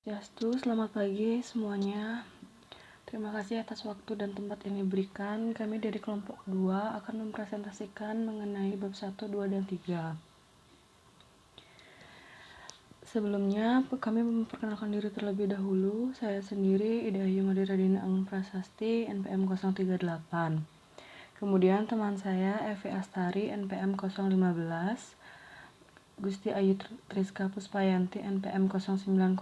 Swastiastu, selamat pagi semuanya. Terima kasih atas waktu dan tempat yang diberikan. Kami dari kelompok 2 akan mempresentasikan mengenai bab 1, 2, dan 3. Sebelumnya, kami memperkenalkan diri terlebih dahulu. Saya sendiri Ida Ayu Madira Dina Ang Prasasti, NPM 038. Kemudian teman saya Evi Astari, NPM 015. Gusti Ayu Triska Puspayanti, NPM 090.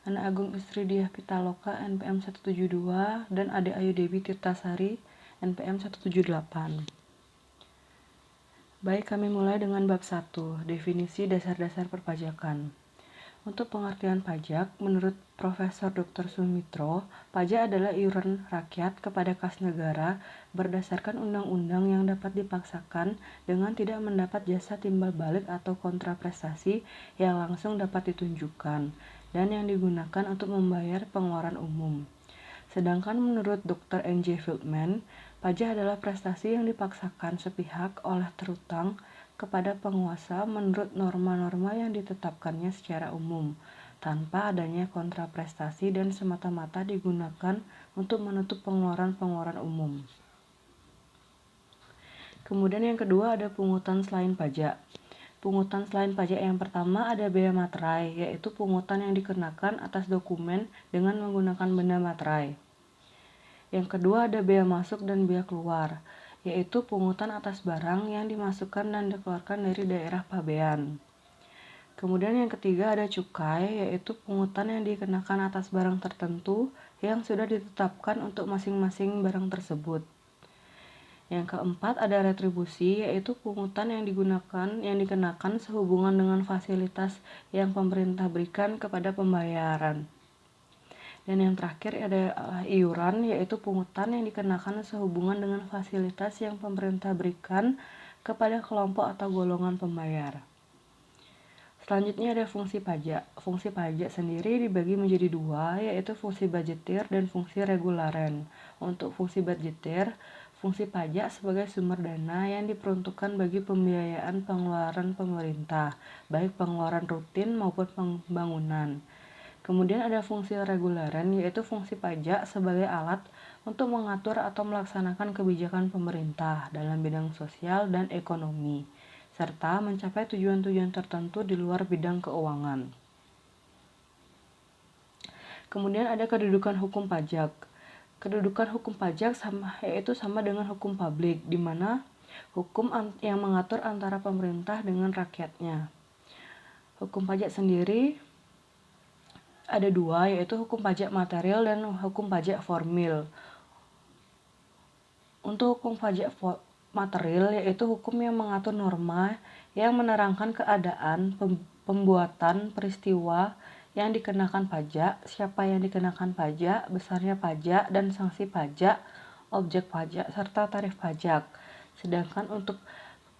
Ana Agung Istri Diah Pitaloka, NPM 172, dan Ade Ayu Dewi Tirtasari, NPM 178. Baik, kami mulai dengan bab 1, definisi dasar-dasar perpajakan. Untuk pengertian pajak, menurut Profesor Dr. Sumitro, pajak adalah iuran rakyat kepada kas negara berdasarkan undang-undang yang dapat dipaksakan dengan tidak mendapat jasa timbal balik atau kontraprestasi yang langsung dapat ditunjukkan, dan yang digunakan untuk membayar pengeluaran umum. Sedangkan menurut Dr. N.J. Fieldman, pajak adalah prestasi yang dipaksakan sepihak oleh terutang kepada penguasa menurut norma-norma yang ditetapkannya secara umum, tanpa adanya kontraprestasi dan semata-mata digunakan untuk menutup pengeluaran-pengeluaran umum. Kemudian yang kedua ada pungutan selain pajak. Pungutan selain pajak yang pertama ada bea materai, yaitu pungutan yang dikenakan atas dokumen dengan menggunakan benda materai. Yang kedua ada bea masuk dan bea keluar, yaitu pungutan atas barang yang dimasukkan dan dikeluarkan dari daerah pabean. Kemudian yang ketiga ada cukai, yaitu pungutan yang dikenakan atas barang tertentu yang sudah ditetapkan untuk masing-masing barang tersebut. Yang keempat ada retribusi, yaitu pungutan yang dikenakan sehubungan dengan fasilitas yang pemerintah berikan kepada pembayaran. Dan yang terakhir ada iuran, yaitu pungutan yang dikenakan sehubungan dengan fasilitas yang pemerintah berikan kepada kelompok atau golongan pembayar. Selanjutnya ada fungsi pajak. Fungsi pajak sendiri dibagi menjadi dua, yaitu fungsi budgetir dan fungsi regularen. Untuk fungsi budgetir, fungsi pajak sebagai sumber dana yang diperuntukkan bagi pembiayaan pengeluaran pemerintah, baik pengeluaran rutin maupun pembangunan. Kemudian ada fungsi regularen, yaitu fungsi pajak sebagai alat untuk mengatur atau melaksanakan kebijakan pemerintah dalam bidang sosial dan ekonomi, serta mencapai tujuan-tujuan tertentu di luar bidang keuangan. Kemudian ada kedudukan hukum pajak. Kedudukan hukum pajak yaitu sama dengan hukum publik, di mana hukum yang mengatur antara pemerintah dengan rakyatnya. Hukum pajak sendiri ada dua, yaitu hukum pajak material dan hukum pajak formil. Untuk hukum pajak material, yaitu hukum yang mengatur norma yang menerangkan keadaan, pembuatan, peristiwa yang dikenakan pajak, siapa yang dikenakan pajak, besarnya pajak, dan sanksi pajak, objek pajak, serta tarif pajak. Sedangkan untuk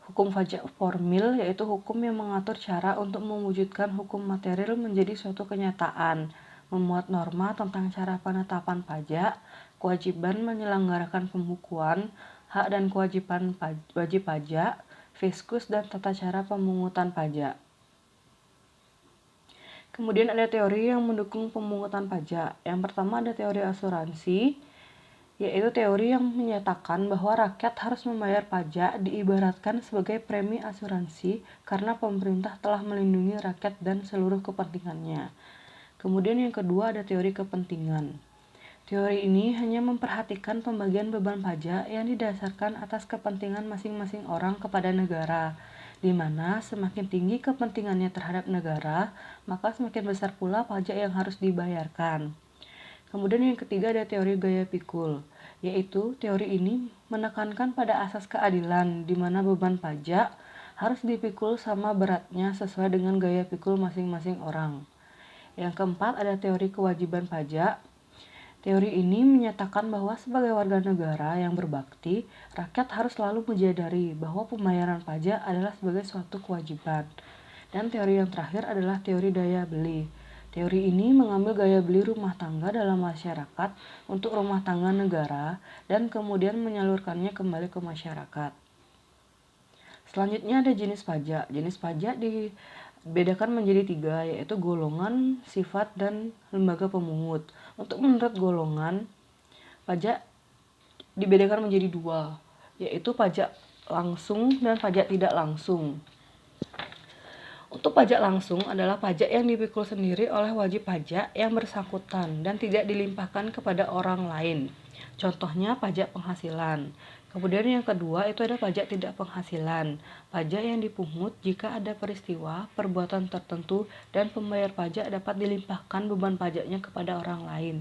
hukum pajak formil, yaitu hukum yang mengatur cara untuk mewujudkan hukum material menjadi suatu kenyataan, memuat norma tentang cara penetapan pajak, kewajiban menyelenggarakan pembukuan, hak dan kewajiban wajib pajak, fiskus, dan tata cara pemungutan pajak. Kemudian ada teori yang mendukung pemungutan pajak. Yang pertama ada teori asuransi, yaitu teori yang menyatakan bahwa rakyat harus membayar pajak diibaratkan sebagai premi asuransi karena pemerintah telah melindungi rakyat dan seluruh kepentingannya. Kemudian yang kedua ada teori kepentingan. Teori ini hanya memperhatikan pembagian beban pajak yang didasarkan atas kepentingan masing-masing orang kepada negara, di mana semakin tinggi kepentingannya terhadap negara, maka semakin besar pula pajak yang harus dibayarkan. Kemudian yang ketiga ada teori gaya pikul, yaitu teori ini menekankan pada asas keadilan di mana beban pajak harus dipikul sama beratnya sesuai dengan gaya pikul masing-masing orang. Yang keempat ada teori kewajiban pajak. Teori ini menyatakan bahwa sebagai warga negara yang berbakti, rakyat harus selalu menyadari bahwa pembayaran pajak adalah sebagai suatu kewajiban. Dan teori yang terakhir adalah teori daya beli. Teori ini mengambil gaya beli rumah tangga dalam masyarakat untuk rumah tangga negara dan kemudian menyalurkannya kembali ke masyarakat. Selanjutnya ada jenis pajak. Jenis pajak dibedakan menjadi 3, yaitu golongan, sifat, dan lembaga pemungut. Untuk menurut golongan, pajak dibedakan menjadi 2, yaitu pajak langsung dan pajak tidak langsung. Untuk pajak langsung adalah pajak yang dipikul sendiri oleh wajib pajak yang bersangkutan dan tidak dilimpahkan kepada orang lain. Contohnya pajak penghasilan. Kemudian yang kedua itu ada pajak tidak penghasilan. Pajak yang dipungut jika ada peristiwa, perbuatan tertentu dan pembayar pajak dapat dilimpahkan beban pajaknya kepada orang lain.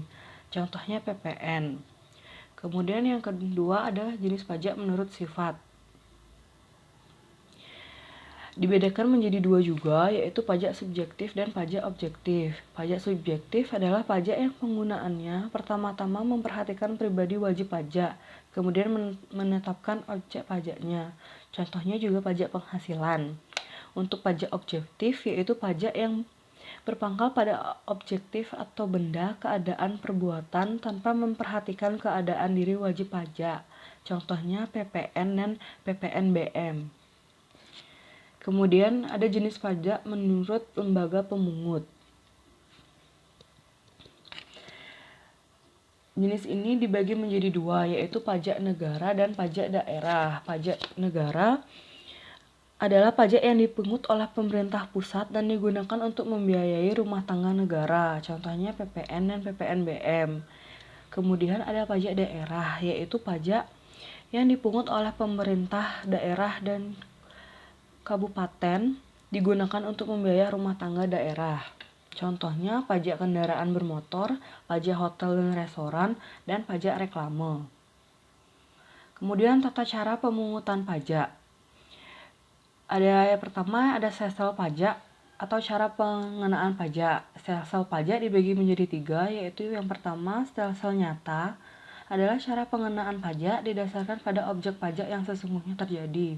Contohnya PPN. Kemudian yang kedua ada jenis pajak menurut sifat. Dibedakan menjadi 2 juga, yaitu pajak subjektif dan pajak objektif. Pajak subjektif adalah pajak yang penggunaannya pertama-tama memperhatikan pribadi wajib pajak, kemudian menetapkan objek pajaknya. Contohnya juga pajak penghasilan. Untuk pajak objektif, yaitu pajak yang berpangkal pada objektif atau benda, keadaan, perbuatan tanpa memperhatikan keadaan diri wajib pajak. Contohnya PPN dan PPNBM. Kemudian ada jenis pajak menurut lembaga pemungut. Jenis ini dibagi menjadi 2, yaitu pajak negara dan pajak daerah. Pajak negara adalah pajak yang dipungut oleh pemerintah pusat dan digunakan untuk membiayai rumah tangga negara. Contohnya PPN dan PPNBM. Kemudian ada pajak daerah, yaitu pajak yang dipungut oleh pemerintah daerah dan kabupaten digunakan untuk membiayai rumah tangga daerah. Contohnya pajak kendaraan bermotor, pajak hotel dan restoran, dan pajak reklame. Kemudian tata cara pemungutan pajak. Yang pertama ada sesel pajak atau cara pengenaan pajak. Sesel pajak dibagi menjadi 3, yaitu yang pertama sesel nyata adalah cara pengenaan pajak didasarkan pada objek pajak yang sesungguhnya terjadi.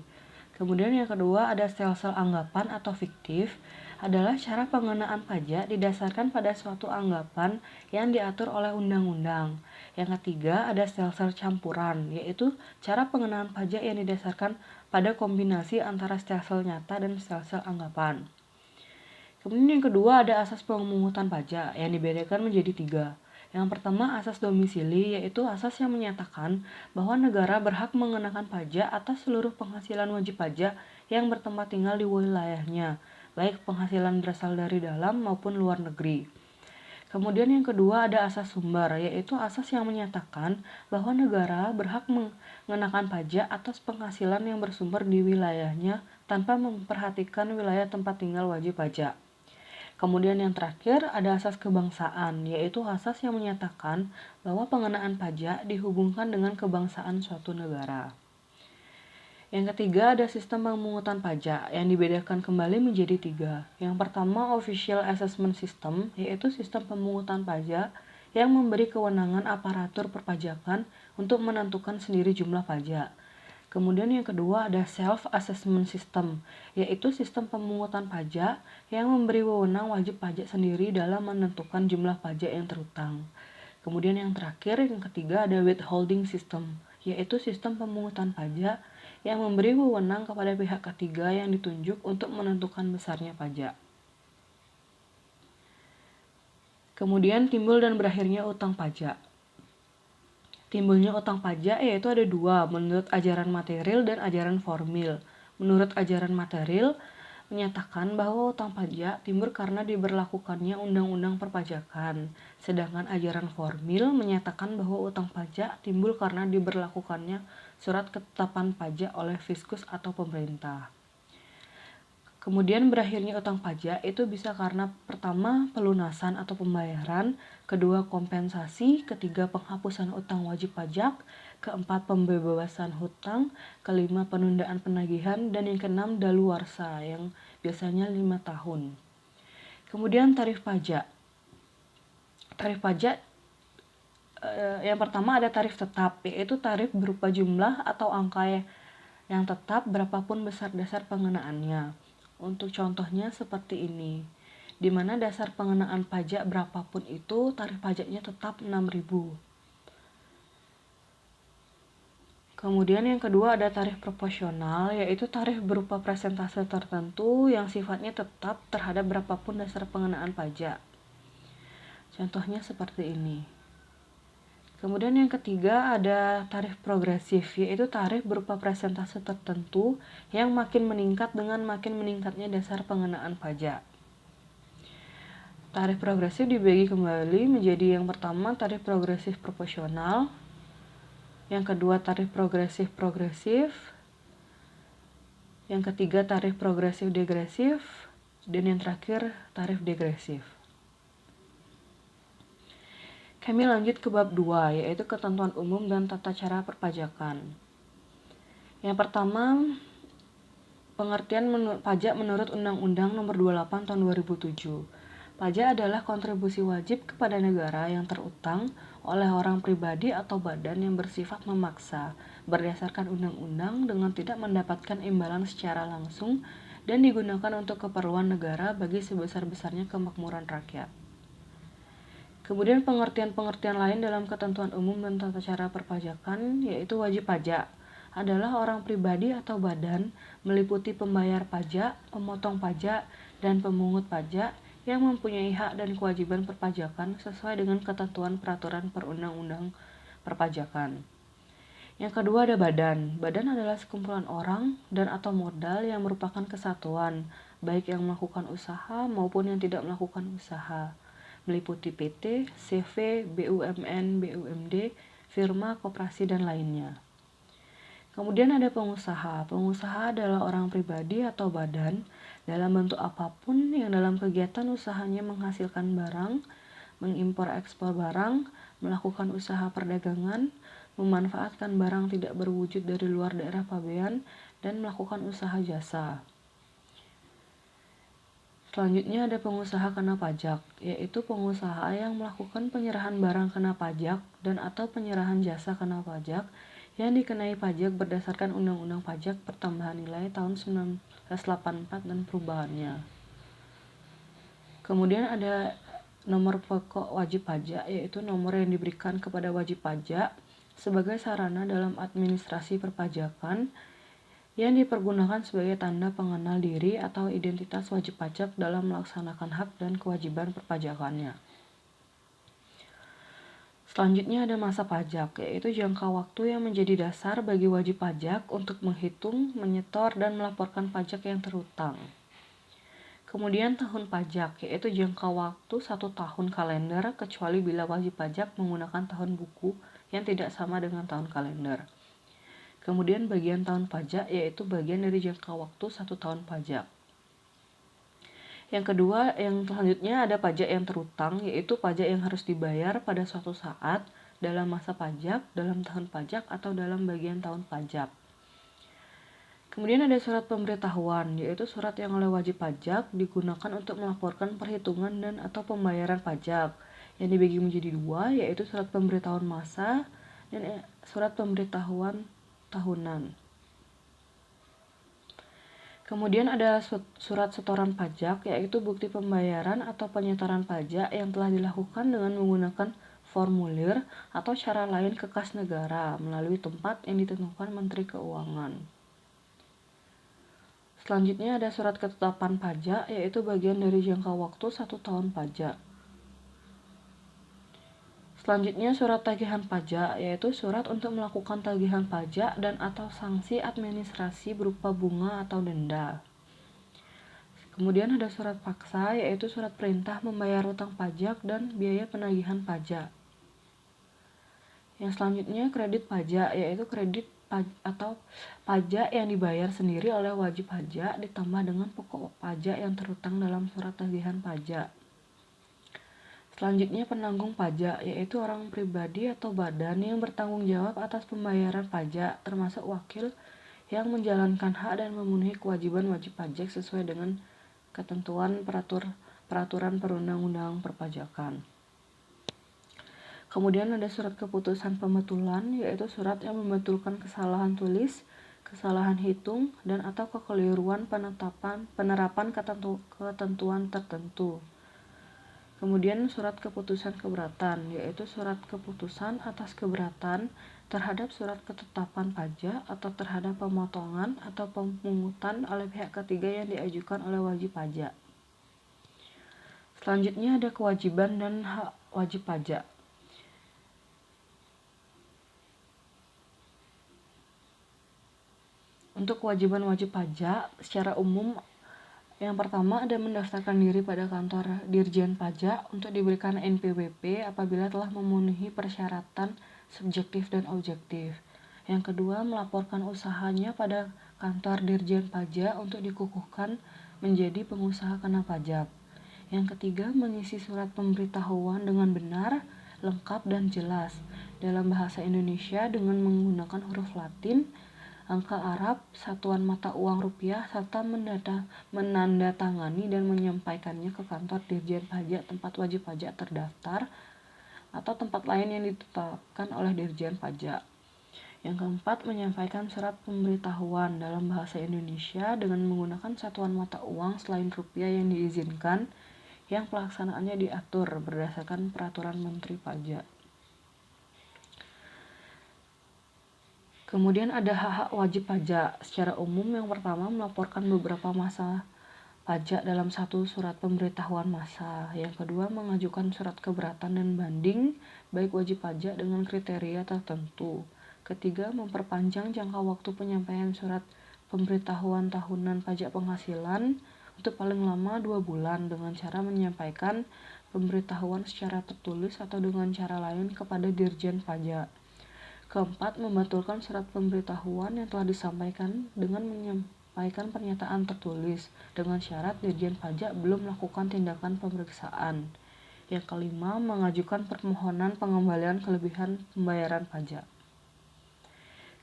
Kemudian yang kedua ada sel-sel anggapan atau fiktif, adalah cara pengenaan pajak didasarkan pada suatu anggapan yang diatur oleh undang-undang. Yang ketiga ada sel-sel campuran, yaitu cara pengenaan pajak yang didasarkan pada kombinasi antara sel-sel nyata dan sel-sel anggapan. Kemudian yang kedua ada asas pemungutan pajak yang dibedakan menjadi 3. Yang pertama asas domisili, yaitu asas yang menyatakan bahwa negara berhak mengenakan pajak atas seluruh penghasilan wajib pajak yang bertempat tinggal di wilayahnya, baik penghasilan berasal dari dalam maupun luar negeri. Kemudian yang kedua ada asas sumber, yaitu asas yang menyatakan bahwa negara berhak mengenakan pajak atas penghasilan yang bersumber di wilayahnya tanpa memperhatikan wilayah tempat tinggal wajib pajak. Kemudian yang terakhir ada asas kebangsaan, yaitu asas yang menyatakan bahwa pengenaan pajak dihubungkan dengan kebangsaan suatu negara. Yang ketiga ada sistem pemungutan pajak yang dibedakan kembali menjadi 3. Yang pertama Official Assessment System, yaitu sistem pemungutan pajak yang memberi kewenangan aparatur perpajakan untuk menentukan sendiri jumlah pajak. Kemudian yang kedua ada Self-Assessment System, yaitu sistem pemungutan pajak yang memberi wewenang wajib pajak sendiri dalam menentukan jumlah pajak yang terutang. Kemudian yang terakhir, yang ketiga ada Withholding System, yaitu sistem pemungutan pajak yang memberi wewenang kepada pihak ketiga yang ditunjuk untuk menentukan besarnya pajak. Kemudian timbul dan berakhirnya utang pajak. Timbulnya utang pajak yaitu ada 2, menurut ajaran material dan ajaran formil. Menurut ajaran material menyatakan bahwa utang pajak timbul karena diberlakukannya undang-undang perpajakan. Sedangkan ajaran formil menyatakan bahwa utang pajak timbul karena diberlakukannya surat ketetapan pajak oleh fiskus atau pemerintah. Kemudian berakhirnya utang pajak itu bisa karena pertama pelunasan atau pembayaran, kedua kompensasi, ketiga penghapusan utang wajib pajak, keempat pembebasan hutang, kelima penundaan penagihan, dan yang keenam daluarsa yang biasanya 5 tahun. Kemudian tarif pajak. Tarif pajak yang pertama ada tarif tetap, yaitu tarif berupa jumlah atau angka yang tetap berapapun besar dasar pengenaannya. Untuk contohnya seperti ini, di mana dasar pengenaan pajak berapapun itu tarif pajaknya tetap 6.000. Kemudian yang kedua ada tarif proporsional, yaitu tarif berupa persentase tertentu yang sifatnya tetap terhadap berapapun dasar pengenaan pajak. Contohnya seperti ini. Kemudian yang ketiga ada tarif progresif, yaitu tarif berupa persentase tertentu yang makin meningkat dengan makin meningkatnya dasar pengenaan pajak. Tarif progresif dibagi kembali menjadi yang pertama tarif progresif proporsional, yang kedua tarif progresif, yang ketiga tarif progresif degresif, dan yang terakhir tarif degresif. Kami lanjut ke bab 2, yaitu ketentuan umum dan tata cara perpajakan. Yang pertama, pengertian pajak menurut Undang-Undang Nomor 28 Tahun 2007. Pajak adalah kontribusi wajib kepada negara yang terutang oleh orang pribadi atau badan yang bersifat memaksa berdasarkan undang-undang dengan tidak mendapatkan imbalan secara langsung dan digunakan untuk keperluan negara bagi sebesar-besarnya kemakmuran rakyat. Kemudian pengertian-pengertian lain dalam ketentuan umum dan tata cara perpajakan yaitu wajib pajak adalah orang pribadi atau badan meliputi pembayar pajak, pemotong pajak, dan pemungut pajak yang mempunyai hak dan kewajiban perpajakan sesuai dengan ketentuan peraturan perundang-undang perpajakan. Yang kedua ada badan. Badan adalah sekumpulan orang dan atau modal yang merupakan kesatuan, baik yang melakukan usaha maupun yang tidak melakukan usaha. Meliputi PT, CV, BUMN, BUMD, firma, koperasi, dan lainnya. Kemudian ada pengusaha. Pengusaha adalah orang pribadi atau badan dalam bentuk apapun yang dalam kegiatan usahanya menghasilkan barang, mengimpor-ekspor barang, melakukan usaha perdagangan, memanfaatkan barang tidak berwujud dari luar daerah pabean, dan melakukan usaha jasa. Selanjutnya ada pengusaha kena pajak, yaitu pengusaha yang melakukan penyerahan barang kena pajak dan atau penyerahan jasa kena pajak yang dikenai pajak berdasarkan Undang-Undang Pajak Pertambahan Nilai tahun 1984 dan perubahannya. Kemudian ada nomor pokok wajib pajak, yaitu nomor yang diberikan kepada wajib pajak sebagai sarana dalam administrasi perpajakan yang dipergunakan sebagai tanda pengenal diri atau identitas wajib pajak dalam melaksanakan hak dan kewajiban perpajakannya. Selanjutnya ada masa pajak, yaitu jangka waktu yang menjadi dasar bagi wajib pajak untuk menghitung, menyetor, dan melaporkan pajak yang terhutang. Kemudian tahun pajak, yaitu jangka waktu 1 tahun kalender kecuali bila wajib pajak menggunakan tahun buku yang tidak sama dengan tahun kalender. Kemudian bagian tahun pajak, yaitu bagian dari jangka waktu 1 tahun pajak. Yang kedua, yang selanjutnya ada pajak yang terhutang, yaitu pajak yang harus dibayar pada suatu saat dalam masa pajak, dalam tahun pajak, atau dalam bagian tahun pajak. Kemudian ada surat pemberitahuan, yaitu surat yang oleh wajib pajak digunakan untuk melaporkan perhitungan dan atau pembayaran pajak, yang dibagi menjadi dua, yaitu surat pemberitahuan massa dan surat pemberitahuan tahunan. Kemudian ada surat setoran pajak, yaitu bukti pembayaran atau penyetoran pajak yang telah dilakukan dengan menggunakan formulir atau cara lain ke kas negara melalui tempat yang ditentukan Menteri Keuangan. Selanjutnya ada surat ketetapan pajak, yaitu bagian dari jangka waktu 1 tahun pajak. Selanjutnya surat tagihan pajak, yaitu surat untuk melakukan tagihan pajak dan atau sanksi administrasi berupa bunga atau denda. Kemudian ada surat paksa, yaitu surat perintah membayar utang pajak dan biaya penagihan pajak. Yang selanjutnya kredit pajak, yaitu kredit atau pajak yang dibayar sendiri oleh wajib pajak ditambah dengan pokok pajak yang terhutang dalam surat tagihan pajak. Selanjutnya penanggung pajak, yaitu orang pribadi atau badan yang bertanggung jawab atas pembayaran pajak, termasuk wakil yang menjalankan hak dan memenuhi kewajiban wajib pajak sesuai dengan ketentuan peraturan perundang-undang perpajakan. Kemudian ada surat keputusan pembetulan, yaitu surat yang membetulkan kesalahan tulis, kesalahan hitung, dan atau kekeliruan penerapan ketentuan tertentu. Kemudian surat keputusan keberatan, yaitu surat keputusan atas keberatan terhadap surat ketetapan pajak atau terhadap pemotongan atau pemungutan oleh pihak ketiga yang diajukan oleh wajib pajak. Selanjutnya ada kewajiban dan hak wajib pajak. Untuk kewajiban wajib pajak, secara umum yang pertama ada mendaftarkan diri pada kantor Dirjen Pajak untuk diberikan NPWP apabila telah memenuhi persyaratan subjektif dan objektif. Yang kedua, melaporkan usahanya pada kantor Dirjen Pajak untuk dikukuhkan menjadi pengusaha kena pajak. Yang ketiga, mengisi surat pemberitahuan dengan benar, lengkap, dan jelas dalam bahasa Indonesia dengan menggunakan huruf Latin, angka Arab, satuan mata uang rupiah, serta menandatangani dan menyampaikannya ke kantor Dirjen Pajak tempat wajib pajak terdaftar atau tempat lain yang ditetapkan oleh Dirjen Pajak. Yang keempat, menyampaikan surat pemberitahuan dalam bahasa Indonesia dengan menggunakan satuan mata uang selain rupiah yang diizinkan, yang pelaksanaannya diatur berdasarkan peraturan Menteri Pajak. Kemudian ada hak-hak wajib pajak. Secara umum yang pertama melaporkan beberapa masa pajak dalam satu surat pemberitahuan masa. Yang kedua mengajukan surat keberatan dan banding baik wajib pajak dengan kriteria tertentu. Ketiga memperpanjang jangka waktu penyampaian surat pemberitahuan tahunan pajak penghasilan untuk paling lama 2 bulan dengan cara menyampaikan pemberitahuan secara tertulis atau dengan cara lain kepada Dirjen Pajak. Keempat, membetulkan surat pemberitahuan yang telah disampaikan dengan menyampaikan pernyataan tertulis dengan syarat Dirjen Pajak belum melakukan tindakan pemeriksaan. Yang kelima, mengajukan permohonan pengembalian kelebihan pembayaran pajak.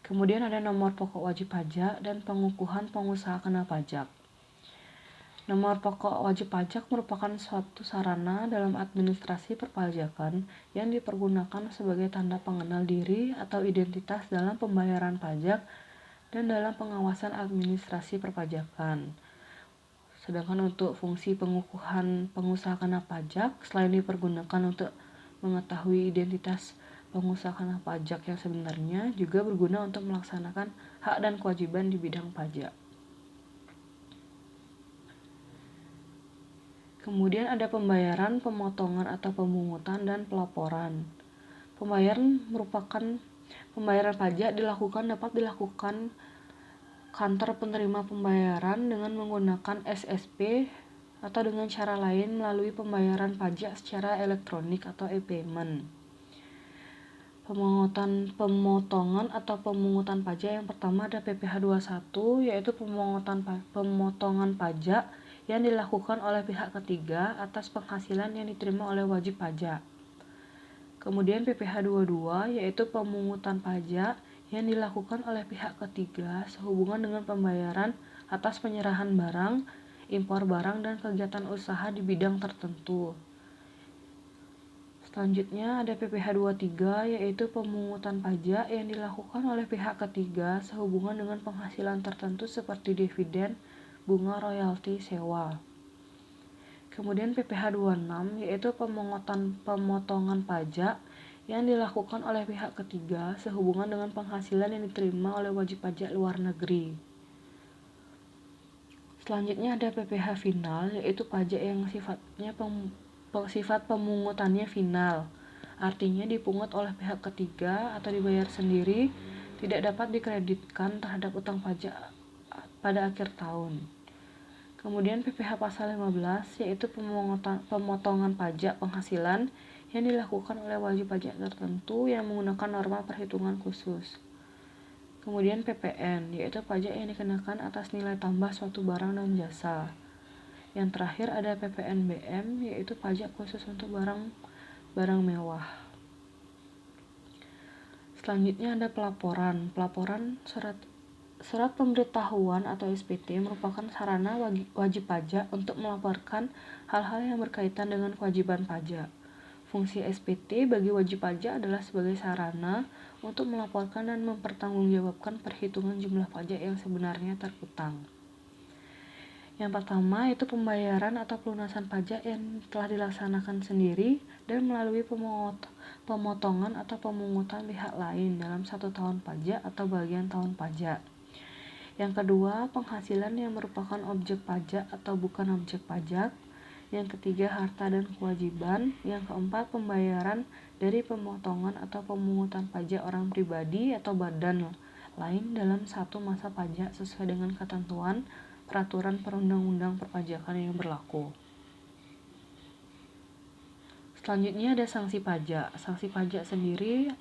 Kemudian ada nomor pokok wajib pajak dan pengukuhan pengusaha kena pajak. Nomor pokok wajib pajak merupakan suatu sarana dalam administrasi perpajakan yang dipergunakan sebagai tanda pengenal diri atau identitas dalam pembayaran pajak dan dalam pengawasan administrasi perpajakan. Sedangkan untuk fungsi pengukuhan pengusaha kena pajak, selain dipergunakan untuk mengetahui identitas pengusaha kena pajak yang sebenarnya, juga berguna untuk melaksanakan hak dan kewajiban di bidang pajak. Kemudian ada pembayaran, pemotongan atau pemungutan, dan pelaporan. Pembayaran pajak dapat dilakukan kantor penerima pembayaran dengan menggunakan SSP atau dengan cara lain melalui pembayaran pajak secara elektronik atau e-payment. Pemotongan atau pemungutan pajak yang pertama ada PPh 21, yaitu pemotongan pajak yang dilakukan oleh pihak ketiga atas penghasilan yang diterima oleh wajib pajak. Kemudian PPh 22, yaitu pemungutan pajak yang dilakukan oleh pihak ketiga sehubungan dengan pembayaran atas penyerahan barang, impor barang, dan kegiatan usaha di bidang tertentu. Selanjutnya ada PPh 23, yaitu pemungutan pajak yang dilakukan oleh pihak ketiga sehubungan dengan penghasilan tertentu seperti dividen, bunga, royalti, sewa. Kemudian PPh 26, yaitu pemotongan pajak yang dilakukan oleh pihak ketiga sehubungan dengan penghasilan yang diterima oleh wajib pajak luar negeri. Selanjutnya ada PPh final, yaitu pajak yang sifat pemungutannya final. Artinya dipungut oleh pihak ketiga atau dibayar sendiri, tidak dapat dikreditkan terhadap utang pajak pada akhir tahun. Kemudian PPh pasal 15, yaitu pemotongan pajak penghasilan yang dilakukan oleh wajib pajak tertentu yang menggunakan norma perhitungan khusus. Kemudian PPN, yaitu pajak yang dikenakan atas nilai tambah suatu barang dan jasa. Yang terakhir ada PPNBM, yaitu pajak khusus untuk barang mewah. Selanjutnya ada pelaporan. Pelaporan surat pemberitahuan atau SPT merupakan sarana wajib pajak untuk melaporkan hal-hal yang berkaitan dengan kewajiban pajak. Fungsi SPT bagi wajib pajak adalah sebagai sarana untuk melaporkan dan mempertanggungjawabkan perhitungan jumlah pajak yang sebenarnya terutang. Yang pertama itu pembayaran atau pelunasan pajak yang telah dilaksanakan sendiri dan melalui pemotongan atau pemungutan pihak lain dalam 1 tahun pajak atau bagian tahun pajak. Yang kedua, penghasilan yang merupakan objek pajak atau bukan objek pajak. Yang ketiga, harta dan kewajiban. Yang keempat, pembayaran dari pemotongan atau pemungutan pajak orang pribadi atau badan lain dalam satu masa pajak sesuai dengan ketentuan peraturan perundang-undang perpajakan yang berlaku. Selanjutnya ada sanksi pajak. Sanksi pajak sendiri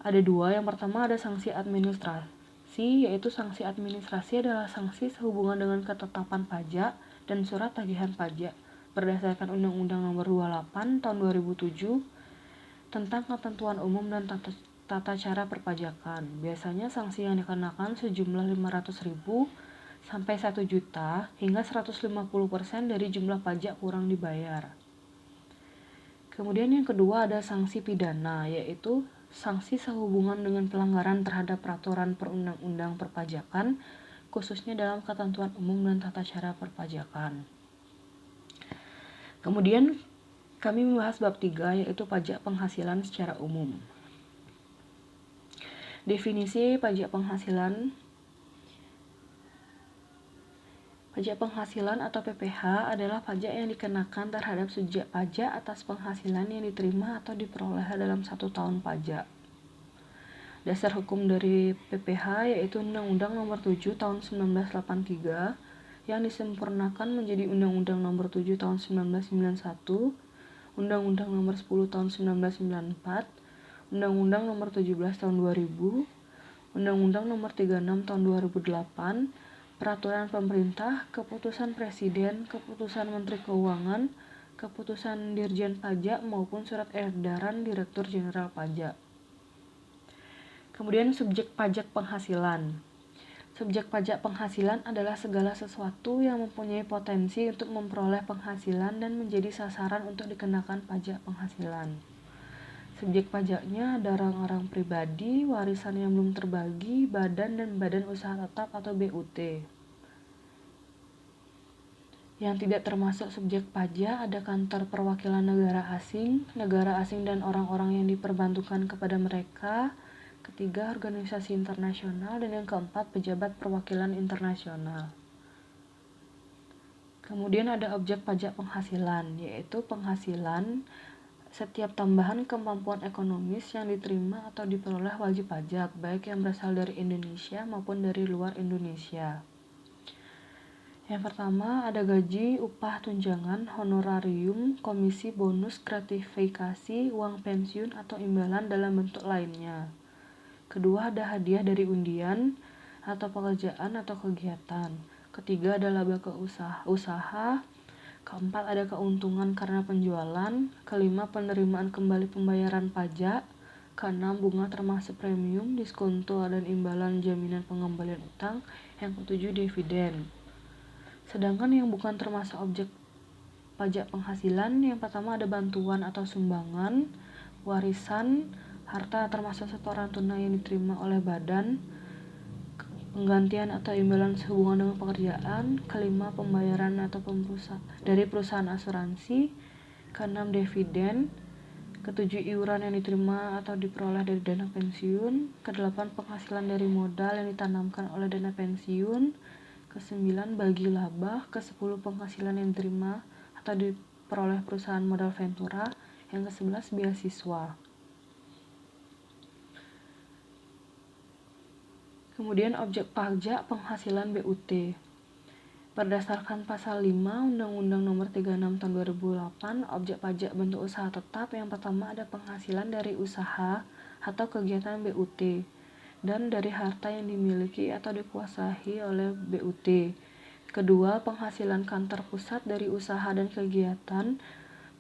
ada dua. Yang pertama ada sanksi administrasi, yaitu sanksi administrasi adalah sanksi sehubungan dengan ketetapan pajak dan surat tagihan pajak berdasarkan Undang-Undang Nomor 28 Tahun 2007 tentang ketentuan umum dan tata cara perpajakan. Biasanya sanksi yang dikenakan sejumlah 500.000 sampai 1 juta hingga 150% dari jumlah pajak kurang dibayar. Kemudian yang kedua ada sanksi pidana, yaitu sanksi sehubungan dengan pelanggaran terhadap peraturan perundang-undang perpajakan, khususnya dalam ketentuan umum dan tata cara perpajakan. Kemudian kami membahas bab 3, yaitu pajak penghasilan secara umum. Definisi pajak penghasilan. Pajak penghasilan atau PPh adalah pajak yang dikenakan terhadap subjek pajak atas penghasilan yang diterima atau diperoleh dalam 1 tahun pajak. Dasar hukum dari PPh yaitu Undang-Undang Nomor 7 Tahun 1983 yang disempurnakan menjadi Undang-Undang Nomor 7 Tahun 1991, Undang-Undang Nomor 10 Tahun 1994, Undang-Undang Nomor 17 Tahun 2000, Undang-Undang Nomor 36 Tahun 2008, Peraturan Pemerintah, Keputusan Presiden, Keputusan Menteri Keuangan, Keputusan Dirjen Pajak maupun Surat Edaran Direktur Jenderal Pajak. Kemudian subjek pajak penghasilan. Subjek pajak penghasilan adalah segala sesuatu yang mempunyai potensi untuk memperoleh penghasilan dan menjadi sasaran untuk dikenakan pajak penghasilan. Subjek pajaknya ada orang-orang pribadi, warisan yang belum terbagi, badan dan badan usaha tetap atau BUT. Yang tidak termasuk subjek pajak ada kantor perwakilan negara asing dan orang-orang yang diperbantukan kepada mereka. Ketiga, organisasi internasional, dan yang keempat, pejabat perwakilan internasional. Kemudian ada objek pajak penghasilan, yaitu penghasilan setiap tambahan kemampuan ekonomis yang diterima atau diperoleh wajib pajak, baik yang berasal dari Indonesia maupun dari luar Indonesia. Yang pertama ada gaji, upah, tunjangan, honorarium, komisi, bonus, gratifikasi, uang pensiun atau imbalan dalam bentuk lainnya. Kedua ada hadiah dari undian atau pekerjaan atau kegiatan. Ketiga ada laba usaha. Keempat ada keuntungan karena penjualan. Kelima penerimaan kembali pembayaran pajak. Keenam bunga termasuk premium, diskonto dan imbalan jaminan pengembalian utang. Yang ketujuh dividen. Sedangkan yang bukan termasuk objek pajak penghasilan, yang pertama ada bantuan atau sumbangan, warisan, harta termasuk setoran tunai yang diterima oleh badan, penggantian atau imbalan sehubungan dengan pekerjaan. Kelima pembayaran atau dari perusahaan asuransi. Keenam dividen. Ketujuh iuran yang diterima atau diperoleh dari dana pensiun. Kedelapan penghasilan dari modal yang ditanamkan oleh dana pensiun. Kesembilan bagi laba. Kesepuluh penghasilan yang diterima atau diperoleh perusahaan modal ventura. Yang ke-11 beasiswa. Kemudian objek pajak penghasilan BUT. Berdasarkan pasal 5 Undang-Undang Nomor 36 Tahun 2008, objek pajak bentuk usaha tetap yang pertama ada penghasilan dari usaha atau kegiatan BUT dan dari harta yang dimiliki atau dikuasai oleh BUT. Kedua, penghasilan kantor pusat dari usaha dan kegiatan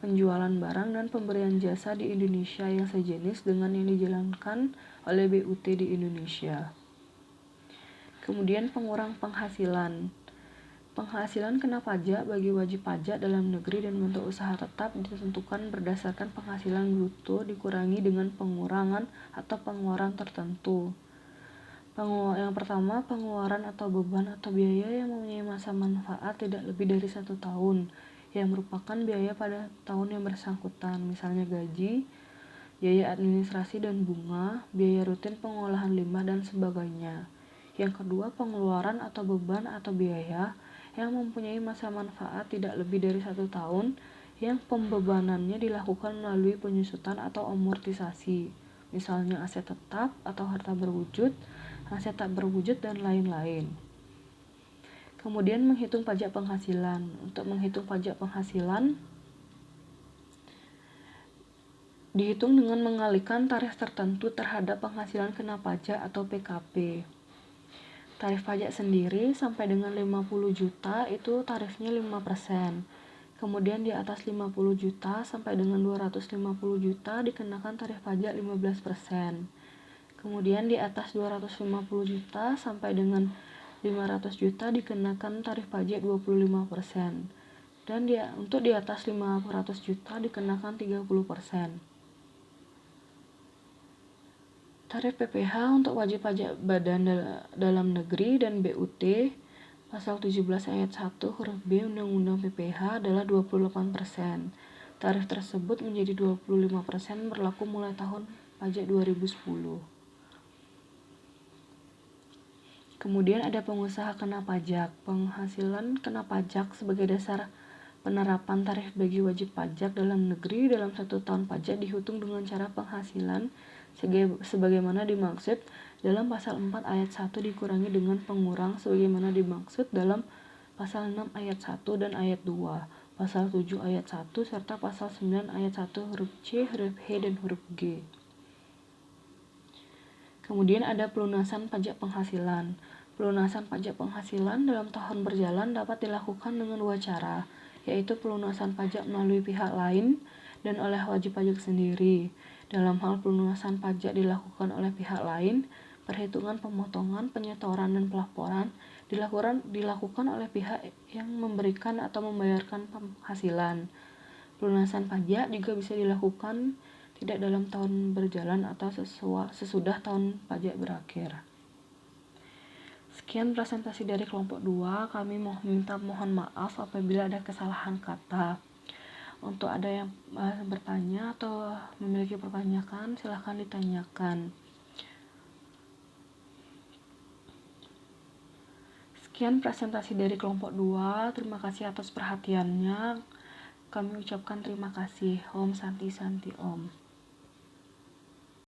penjualan barang dan pemberian jasa di Indonesia yang sejenis dengan yang dijalankan oleh BUT di Indonesia. Kemudian pengurang penghasilan. Penghasilan kena pajak bagi wajib pajak dalam negeri dan bentuk usaha tetap ditentukan berdasarkan penghasilan bruto dikurangi dengan pengurangan atau pengeluaran tertentu. Yang pertama, pengeluaran atau beban atau biaya yang mempunyai masa manfaat tidak lebih dari 1 tahun, yang merupakan biaya pada tahun yang bersangkutan, misalnya gaji, biaya administrasi dan bunga, biaya rutin pengolahan limbah, dan sebagainya. Yang kedua, pengeluaran atau beban atau biaya yang mempunyai masa manfaat tidak lebih dari 1 tahun, yang pembebanannya dilakukan melalui penyusutan atau amortisasi, misalnya aset tetap atau harta berwujud, aset tak berwujud, dan lain-lain. Kemudian menghitung pajak penghasilan. Untuk menghitung pajak penghasilan, dihitung dengan mengalihkan tarif tertentu terhadap penghasilan kena pajak atau PKP. Tarif pajak sendiri sampai dengan 50 juta itu tarifnya 5%. Kemudian di atas 50 juta sampai dengan 250 juta dikenakan tarif pajak 15%. Kemudian di atas 250 juta sampai dengan 500 juta dikenakan tarif pajak 25%. Dan untuk di atas 500 juta dikenakan 30%. Tarif PPh untuk wajib pajak badan dalam negeri dan BUT pasal 17 ayat 1 huruf B Undang-Undang PPh adalah 28%. Tarif tersebut menjadi 25% berlaku mulai tahun pajak 2010. Kemudian ada pengusaha kena pajak. Penghasilan kena pajak sebagai dasar penerapan tarif bagi wajib pajak dalam negeri dalam 1 tahun pajak dihitung dengan cara penghasilan sebagaimana dimaksud dalam pasal 4 ayat 1 dikurangi dengan pengurang sebagaimana dimaksud dalam pasal 6 ayat 1 dan ayat 2, pasal 7 ayat 1 serta pasal 9 ayat 1 huruf C, huruf H, dan huruf G. Kemudian ada pelunasan pajak penghasilan. Pelunasan pajak penghasilan dalam tahun berjalan dapat dilakukan dengan 2 cara, yaitu pelunasan pajak melalui pihak lain dan oleh wajib pajak sendiri. Dalam hal pelunasan pajak dilakukan oleh pihak lain, perhitungan pemotongan, penyetoran, dan pelaporan dilakukan oleh pihak yang memberikan atau membayarkan penghasilan. Pelunasan pajak juga bisa dilakukan tidak dalam tahun berjalan atau sesudah tahun pajak berakhir. Sekian presentasi dari kelompok 2. Kami mohon maaf apabila ada kesalahan kata. Untuk ada yang bertanya atau memiliki pertanyaan, silahkan ditanyakan. Sekian presentasi dari kelompok 2. Terima kasih atas perhatiannya. Kami ucapkan terima kasih. Om Santi Santi Om.